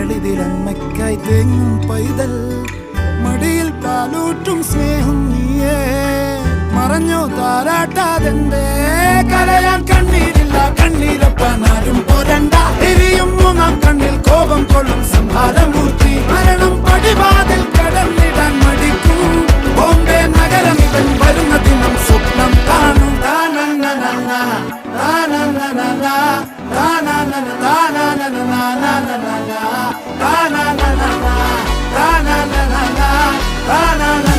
കരളിതിലമ്മയ്ക്കായി തേങ്ങും പൈതൽ മടിയിൽ പാലൂറ്റും സ്നേഹം നീയേ മറഞ്ഞോ താരാട്ടാതെന്റെ കരയാൻ കണ്ണീരില്ല കണ്ണീരപ്പാനാരും പോരണ്ട എരിയും മൂന്നാം കണ്ണിൽ കോപം കൊള്ളും സംഹാരമൂർത്തി മരണം പടിവാതിൽ കടന്നിടാൻ മടിക്കും ബോംബെ നഗരം ഇവൻ വരുന്ന ദിനം സ്വപ്നം കാണും na